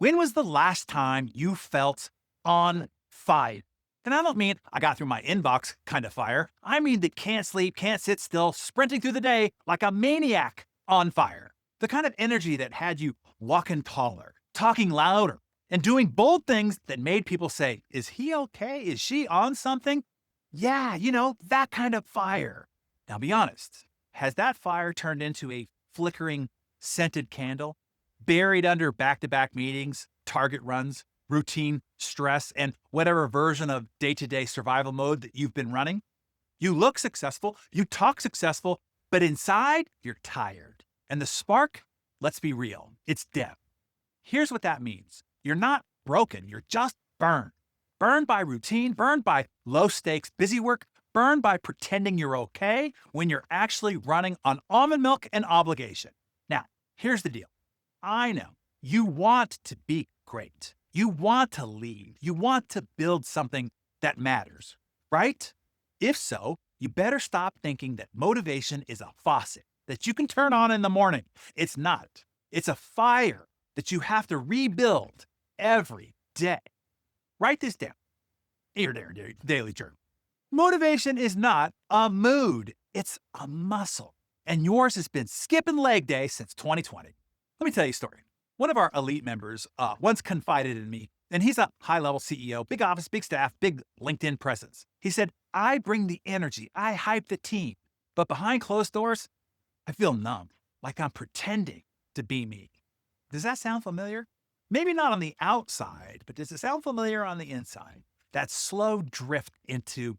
When was the last time you felt on fire? And I don't mean I got through my inbox kind of fire. I mean the can't sleep, can't sit still, sprinting through the day like a maniac on fire. The kind of energy that had you walking taller, talking louder, and doing bold things that made people say, is he okay? Is she on something? Yeah, that kind of fire. Now be honest, has that fire turned into a flickering, scented candle, buried under back-to-back meetings, target runs, routine stress, and whatever version of day-to-day survival mode that you've been running? You look successful, you talk successful, but inside, you're tired. And the spark, let's be real, it's dead. Here's what that means. You're not broken, you're just burned. Burned by routine, burned by low-stakes busy work, burned by pretending you're okay when you're actually running on almond milk and obligation. Now, here's the deal. I know you want to be great. You want to lead. You want to build something that matters, right? If so, you better stop thinking that motivation is a faucet that you can turn on in the morning. It's not. It's a fire that you have to rebuild every day. Write this down. Here, Darren, Daily Journal. Motivation is not a mood. It's a muscle. And yours has been skipping leg day since 2020. Let me tell you a story. One of our elite members once confided in me, and he's a high-level CEO, big office, big staff, big LinkedIn presence. He said, I bring the energy, I hype the team, but behind closed doors, I feel numb, like I'm pretending to be me. Does that sound familiar? Maybe not on the outside, but does it sound familiar on the inside? That slow drift into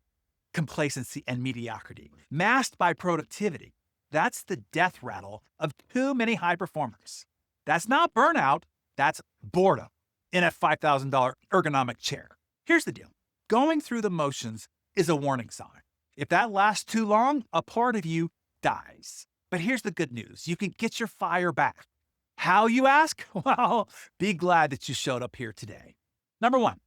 complacency and mediocrity, masked by productivity. That's the death rattle of too many high performers. That's not burnout, that's boredom in a $5,000 ergonomic chair. Here's the deal. Going through the motions is a warning sign. If that lasts too long, a part of you dies. But here's the good news. You can get your fire back. How, you ask? Well, be glad that you showed up here today. Number one,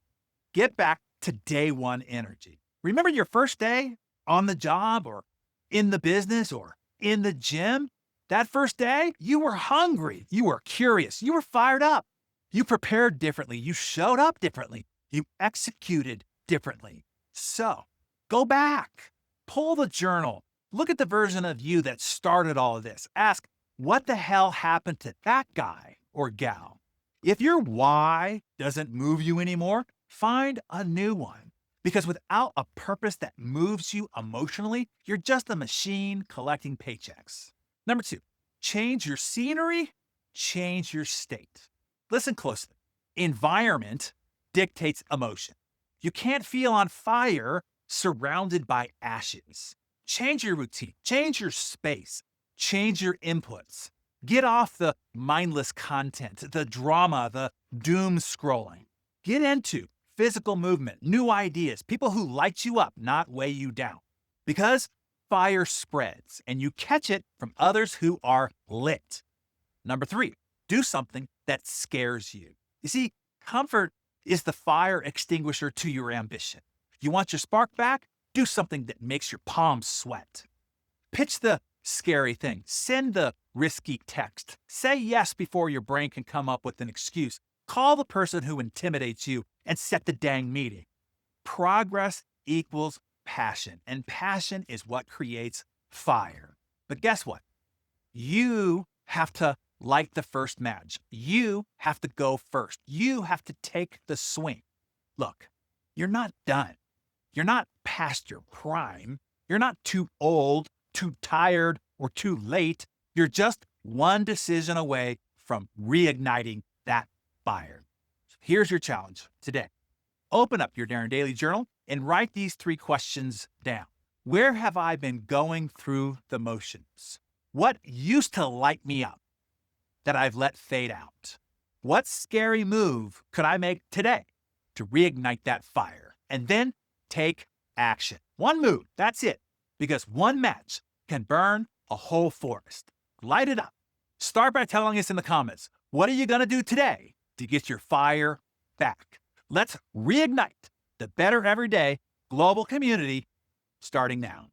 get back to day one energy. Remember your first day on the job or in the business or in the gym? That first day, you were hungry, you were curious, you were fired up. You prepared differently, you showed up differently, you executed differently. So, go back, pull the journal, look at the version of you that started all of this. Ask, what the hell happened to that guy or gal? If your why doesn't move you anymore, find a new one. Because without a purpose that moves you emotionally, you're just a machine collecting paychecks. Number two, change your scenery, change your state. Listen closely. Environment dictates emotion. You can't feel on fire surrounded by ashes. Change your routine, change your space, change your inputs. Get off the mindless content, the drama, the doom scrolling. Get into physical movement, new ideas, people who light you up, not weigh you down. Because fire spreads, and you catch it from others who are lit. Number three, do something that scares you. You see, comfort is the fire extinguisher to your ambition. You want your spark back? Do something that makes your palms sweat. Pitch the scary thing. Send the risky text. Say yes before your brain can come up with an excuse. Call the person who intimidates you and set the dang meeting. Progress equals passion, and passion is what creates fire. But guess what? You have to light the first match. You have to go first. You have to take the swing. Look, you're not done. You're not past your prime. You're not too old, too tired, or too late. You're just one decision away from reigniting that fire. Here's your challenge today. Open up your Darren Daily Journal and write these three questions down. Where have I been going through the motions? What used to light me up that I've let fade out? What scary move could I make today to reignite that fire? And then take action. One move, that's it. Because one match can burn a whole forest. Light it up. Start by telling us in the comments, what are you going to do today to get your fire back? Let's reignite the Better Everyday global community starting now.